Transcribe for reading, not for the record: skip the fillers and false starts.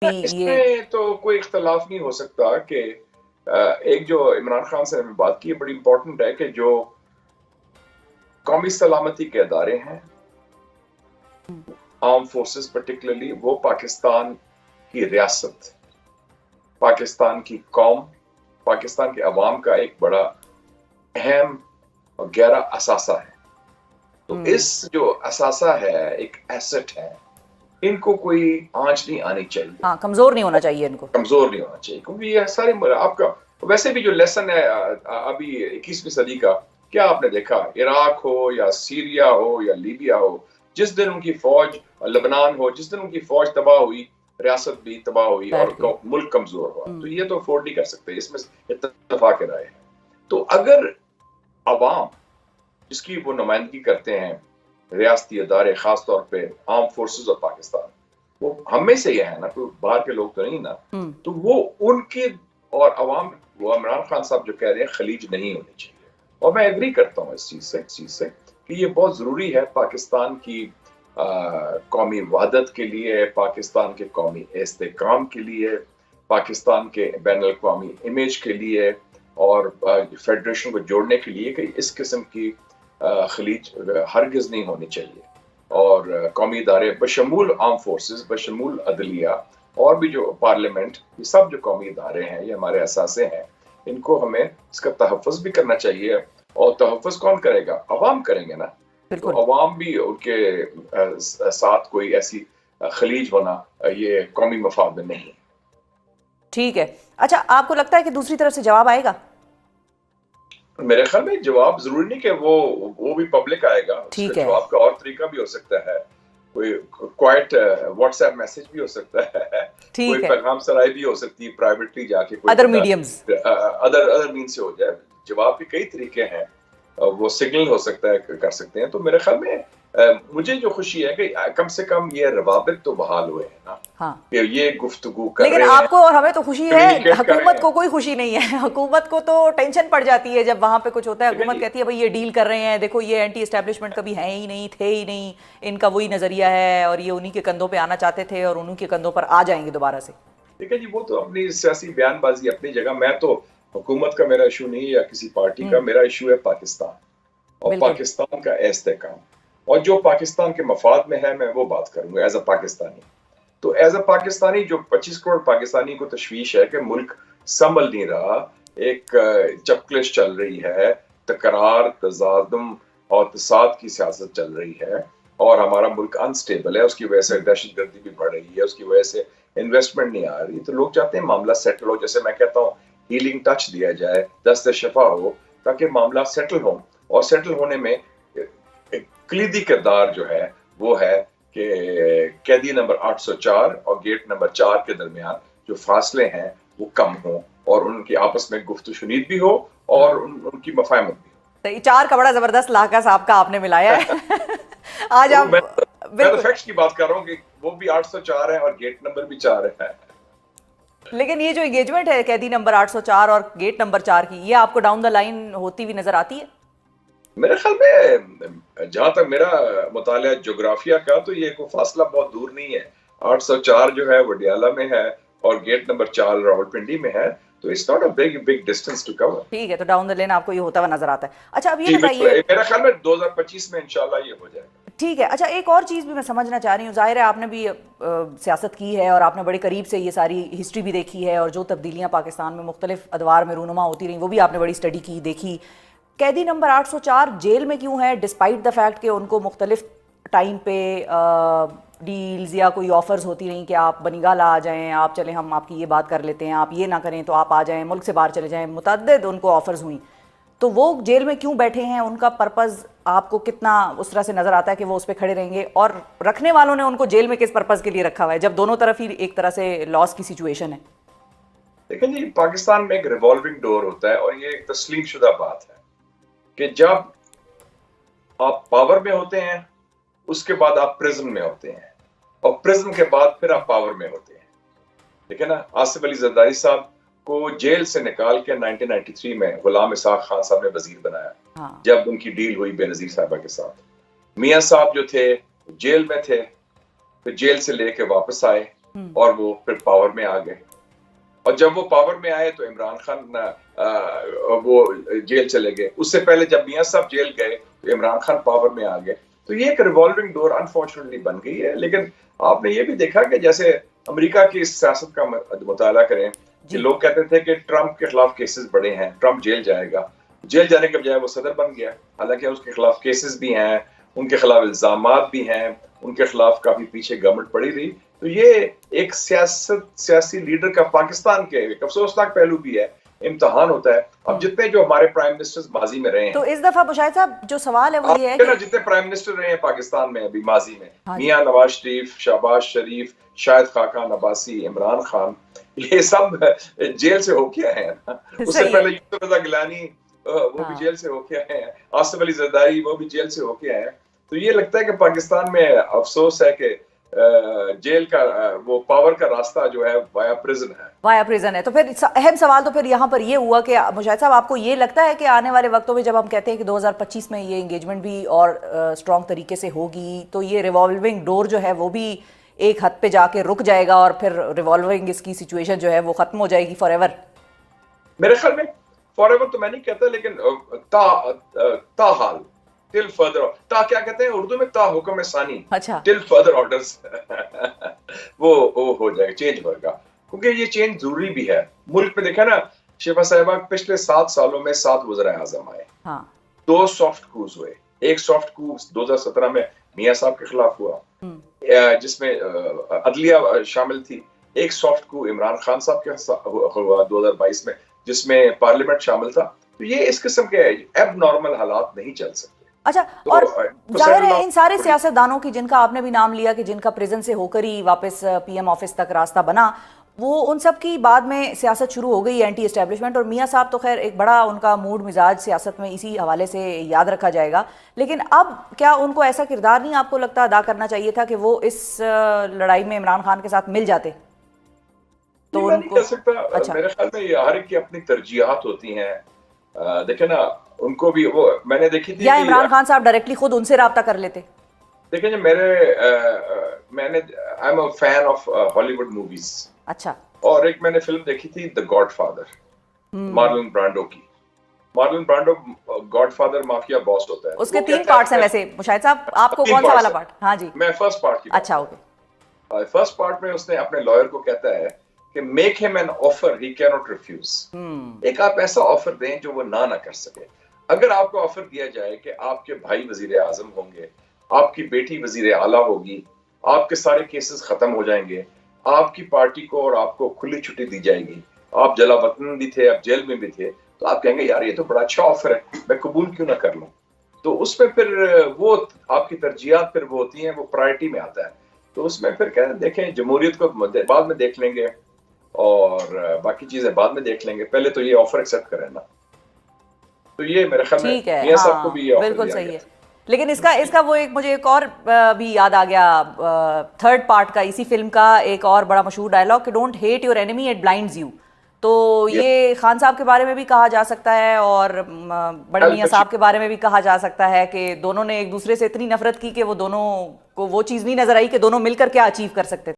ये इसमें तो कोई इख्तलाफ नहीं हो सकता कि एक जो इमरान खान से हमें बात की बड़ी इंपॉर्टेंट है कि जो कौमी सलामती के अदारे हैं, आर्म फोर्सेस पर्टिकुलरली, वो पाकिस्तान की रियासत, पाकिस्तान की कौम, पाकिस्तान के अवाम का एक बड़ा अहम और गहरा असासा है। तो इस जो असासा है, एक एसेट है, इनको कोई आंच नहीं आनी चाहिए। हाँ, कमजोर नहीं होना चाहिए इनको, कमजोर नहीं होना चाहिए, क्योंकि ये सारे आपका वैसे भी जो लेसन है अभी 21वीं सदी का, क्या आपने देखा, इराक हो या सीरिया हो या लीबिया हो, जिस दिन उनकी फौज, लेबनान हो, जिस दिन उनकी फौज तबाह हुई, रियासत भी तबाह हुई और मुल्क कमजोर हुआ। तो ये तो अफोर्ड नहीं कर सकते, इसमें इत्तेफाक राय है। तो अगर अवाम जिसकी वो नुमाइंदगी करते हैं, रियासती अदारे, खास तौर पे आर्म फोर्सेस ऑफ पाकिस्तान, वो हम में से ही है ना, कोई बाहर के लोग तो नहीं ना, तो वो उनके और अवाम, वो इमरान खान साहब जो कह रहे हैं खलीज नहीं होनी चाहिए, और मैं एग्री करता हूँ इस चीज से कि ये बहुत जरूरी है पाकिस्तान की कौमी वहदत के लिए, पाकिस्तान के कौमी इस्तेहकाम के लिए, पाकिस्तान के बैनुल अक़वामी इमेज के लिए, और फेडरेशन को जोड़ने के लिए कि इस किस्म की खलीज हरगिज नहीं होनी चाहिए। और कौमी इदारे बशमूल आर्म फोर्सेस, बशमूल अदलिया और भी जो पार्लियामेंट, ये सब जो कौमी इदारे हैं, ये हमारे असासे हैं, इनको हमें इसका तहफ़्फ़ुज़ भी करना चाहिए। और तहफ़्फ़ुज़ कौन करेगा? अवाम करेंगे ना। तो अवाम भी उनके साथ कोई ऐसी खलीज होना ये कौमी मफाद में नहीं। ठीक है। अच्छा, आपको लगता है कि दूसरी तरफ से जवाब आएगा? मेरे ख्याल में जवाब जरूरी नहीं कि वो भी पब्लिक आएगा, उसका जवाब का और तरीका भी हो सकता है, कोई क्वाइट व्हाट्सएप मैसेज भी हो सकता है, कोई पैगाम सराय भी हो सकती है, प्राइवेटली जाके कोई अदर मीडियम्स, अदर मीन से हो जाए। जवाब के कई तरीके हैं, वो सिग्नल हो सकता है, कर सकते हैं। तो मेरे ख्याल में मुझे जो खुशी है कि कम से कम ये रवाबित तो बहाल हुए हैं ना। हाँ। ये गुफ्तगू कर लेकिन आपको और हमें तो खुशी है, हुकूमत को कोई खुशी नहीं है। हुकूमत को तो टेंशन पड़ जाती है जब वहां पे कुछ होता है। हुकूमत कहती है भाई ये डील कर रहे हैं, देखो ये एंटी एस्टेब्लिशमेंट कभी है ही नहीं, थे ही नहीं, इनका वही नजरिया है और ये उन्हीं के कंधों पे आना चाहते थे और उन्हीं के कंधों पर आ जाएंगे दोबारा से। ठीक है जी, वो तो अपनी सियासी बयानबाजी अपनी जगह। मैं तो हुकूमत का मेरा इशू नहीं या किसी पार्टी का, मेरा इशू है पाकिस्तान और पाकिस्तान का इस्तेहकाम, और जो पाकिस्तान के मफाद में है मैं वो बात करूंगा एज अ पाकिस्तानी। तो एज अ पाकिस्तानी, जो 25 करोड़ पाकिस्तानी को तशवीश है कि मुल्क संभल नहीं रहा, एक चपकलिश चल रही है, तकरार, तजादुम और तसाद की सियासत चल रही है, और हमारा मुल्क अनस्टेबल है, उसकी वजह से दहशतगर्दी भी बढ़ रही है, उसकी वजह से इन्वेस्टमेंट नहीं आ रही। तो लोग चाहते हैं मामला सेटल हो, जैसे मैं कहता हूँ हीलिंग टच दिया जाए, दस्त शफा हो, ताकि मामला सेटल हो। और सेटल होने में कलीदी किरदार जो है वो है कि कैदी नंबर 804 और गेट नंबर 4 के दरमियान जो फासले हैं वो कम हो, और उनकी आपस में गुफ्तगू शुनीद भी हो और उनकी मफाहमत भी हो। 4 का बड़ा जबरदस्त लाका साहब का आपने मिलाया है। आज आप मैं तो फैक्ट्स की बात कर रहा हूँ कि वो भी 804 है और गेट नंबर भी 4 है। लेकिन ये जो एंगेजमेंट है कैदी नंबर 804 और गेट नंबर 4 की, ये आपको डाउन द लाइन होती हुई नजर आती है? मेरे ख्याल में जहां तक मेरा मुतालिया जोग्राफिया का, तो ये कोई फासला बहुत दूर नहीं है। 804 जो है वडियाला में है और गेट नंबर 4 रावलपिंडी में है, तो it's not a big distance to cover. ठीक है, तो डाउन द लाइन आपको ये होता हुआ नजर आता है। अच्छा, अब ये बताइए, मेरा ख्याल में 2025 में इंशाल्लाह ये हो जाएगा। ठीक है। अच्छा, एक और चीज़ भी मैं समझना चाह रही हूँ, जाहिर है आपने भी सियासत की है और आपने बड़े करीब से ये सारी हिस्ट्री भी देखी है, और जो तब्दीलियाँ पाकिस्तान में मुख्तलिफ अदवार में रूनुमा होती रही वो भी आपने बड़ी स्टडी की, देखी। कैदी नंबर 804 जेल में क्यों है, डिस्पाइट द फैक्ट कि उनको मुख्तलिफ टाइम पे डील्स या कोई ऑफर्स होती रही कि आप बनीगाला आ जाएं, आप चलें हम आपकी ये बात कर लेते हैं, आप ये ना करें तो आप आ जाएं, मुल्क से बाहर चले जाएं, मुतअद्दिद उनको ऑफर्स हुई। तो वो जेल में क्यों बैठे हैं, उनका पर्पज़ आपको कितना उस तरह से नज़र आता है कि वो उस पर खड़े रहेंगे, और रखने वालों ने उनको जेल में किस पर्पज़ के लिए रखा हुआ है जब दोनों तरफ ही एक तरह से लॉस की सिचुएशन है? लेकिन जी, पाकिस्तान में एक रिवॉल्विंग डोर होता है, और ये एक तस्लीम शुदा बात है कि जब आप पावर में होते हैं उसके बाद आप प्रिजन में होते हैं, और प्रिजन के बाद फिर आप पावर में होते हैं। ठीक है ना। आसिफ अली जरदारी साहब को जेल से निकाल के 1993 में गुलाम इसहाक खान साहब ने वजीर बनाया। हाँ। जब उनकी डील हुई बेनजीर साहबा के साथ, मियां साहब जो थे जेल में थे, फिर जेल से लेके वापस आए, اور وہ پھر پاور میں آ گئے. اور جب وہ پاور میں آئے تو عمران خان وہ جیل چلے گئے. اس سے پہلے جب میاں صاحب جیل گئے تو عمران خان پاور میں آ گئے. تو یہ ایک ریوالونگ ڈور انفارچونیٹلی بن گئی ہے. لیکن آپ نے یہ بھی دیکھا کہ جیسے امریکہ کی سیاست کا مطالعہ کریں کہ لوگ کہتے تھے کہ ٹرمپ کے خلاف کیسز بڑے ہیں, ٹرمپ جیل جائے گا. جیل جانے کے بجائے وہ صدر بن گیا, حالانکہ اس کے خلاف کیسز بھی ہیں, ان کے خلاف الزامات بھی ہیں, ان کے خلاف کافی پیچھے گورنمنٹ پڑی رہی. تو یہ ایک سیاسی لیڈر کا پاکستان کے ایک افسوسناک پہلو بھی ہے, امتحان ہوتا ہے. اب جتنے جو ہمارے پرائم منسٹر ماضی میں رہے ہیں, تو اس دفعہ مشاہد صاحب جو سوال ہے وہ یہ ہے کہ جتنے پرائم منسٹر رہے ہیں پاکستان میں ابھی ماضی میں, میاں نواز شریف, شہباز شریف, شاہد خاقان عباسی, عمران خان, یہ سب جیل سے ہو کے آئے ہیں. اس سے پہلے یوسف رضا گیلانی وہ بھی جیل سے ہو کے آئے ہیں, آصف علی زرداری وہ بھی جیل سے ہو کے آئے ہیں. تو یہ لگتا ہے کہ پاکستان میں افسوس ہے کہ جیل کا وہ پاور کا راستہ جو ہے وایا پریزن ہے. وایا پریزن ہے. تو پھر اہم سوال تو پھر یہاں پر یہ ہوا کہ مشاہد صاحب آپ کو یہ لگتا ہے کہ آنے والے وقتوں میں جب ہم کہتے ہیں کہ 2025 میں یہ انگیجمنٹ بھی اور اسٹرانگ طریقے سے ہوگی, تو یہ ریوالونگ ڈور جو ہے وہ بھی ایک حد پہ جا کے رک جائے گا اور پھر ریوالونگ اس کی سچویشن جو ہے وہ ختم ہو جائے گی فار ایور؟ میرے خیال میں فار ایور تو میں نہیں کہتا, لیکن تاحال ٹل فردر, تا کیا کہتے ہیں اردو میں, تا حکم ثانی, ٹل فردر آرڈرز وہ ہو جائے گا, چینج ہوئے گا. کیونکہ یہ چینج ضروری بھی ہے. ملک میں دیکھا نا شفا صاحبہ, پچھلے 7 سالوں میں 7 وزراء اعظم آئے, 2 سافٹ کوز ہوئے. ایک سافٹ کو 2017 میں میاں صاحب کے خلاف ہوا جس میں عدلیہ شامل تھی. ایک سافٹ کو عمران خان صاحب کے ہوا 2022 میں جس میں پارلیمنٹ شامل تھا. تو یہ اس قسم کے ایب نارمل حالات نہیں چل سکتے. اچھا, اور ظاہر ہے ان سارے سیاستدانوں کی جن کا آپ نے بھی نام لیا کہ جن کا پریزن سے ہو کر ہی واپس پی ایم آفس تک راستہ بنا, وہ ان سب کی بعد میں سیاست شروع ہو گئی اینٹی اسٹیبلشمنٹ. اور میاں صاحب تو خیر ایک بڑا ان کا موڈ مزاج سیاست میں اسی حوالے سے یاد رکھا جائے گا. لیکن اب کیا ان کو ایسا کردار نہیں آپ کو لگتا ادا کرنا چاہیے تھا کہ وہ اس لڑائی میں عمران خان کے ساتھ مل جاتے؟ تو میں نہیں کہہ سکتا. میرے خیال میں ہر ایک کی اپنی ترجیحات ہوتی ہیں. دیکھیں نا ان کو بھی وہ میں نے دیکھی تھی, یا عمران خان صاحب ڈائریکٹلی خود ان سے رابطہ کر لیتے. دیکھیں جی میں نے I am a fan of ہالی ووڈ موویز. اچھا. اور ایک میں نے فلم دیکھی تھی the God father, Marlene Brando کی. Marlene Brando God father mafia باس ہوتا ہے. اس کے 3 پارٹس ہیں ویسے مشاہد صاحب, آپ کو کون سا والا پارٹ؟ ہاں جی, میں فرسٹ پارٹ کی. اچھا اوکے. فرسٹ پارٹ میں اس نے اپنے لائر کو کہتا ہے کہ make him an offer he can not refuse. ایک آپ ایسا آفر دیں جو وہ نہ کر سکے. اگر آپ کو آفر دیا جائے کہ آپ کے بھائی وزیر اعظم ہوں گے, آپ کی بیٹی وزیر اعلیٰ ہوگی, آپ کے سارے کیسز ختم ہو جائیں گے, آپ کی پارٹی کو اور آپ کو کھلی چھٹی دی جائے گی, آپ جلا وطن بھی تھے, آپ جیل میں بھی تھے, تو آپ کہیں گے یار یہ تو بڑا اچھا آفر ہے, میں قبول کیوں نہ کر لوں. تو اس میں پھر وہ آپ کی ترجیحات پھر وہ ہوتی ہیں, وہ پرائرٹی میں آتا ہے. تو اس میں پھر کہتے ہیں دیکھیں جمہوریت کو بعد میں دیکھ لیں گے اور باقی چیزیں بعد میں دیکھ لیں گے, پہلے تو یہ آفر ایکسیپٹ کریں نا. تو یہ میرے خیال میں میاں صاحب کو بھی یہ آفر بالکل صحیح ہے. لیکن اس کا وہ ایک مجھے ایک اور بھی یاد آ گیا, 3rd پارٹ کا اسی فلم کا ایک اور بڑا مشہور ڈائلاگ کہ don't hate your enemy it blinds you. تو یہ خان صاحب کے بارے میں بھی کہا جا سکتا ہے اور بڑے میاں صاحب کے بارے میں بھی کہا جا سکتا ہے کہ دونوں نے ایک دوسرے سے اتنی نفرت کی کہ وہ دونوں کو وہ چیز نہیں نظر آئی کہ دونوں مل کر کیا اچیو کر سکتے تھے.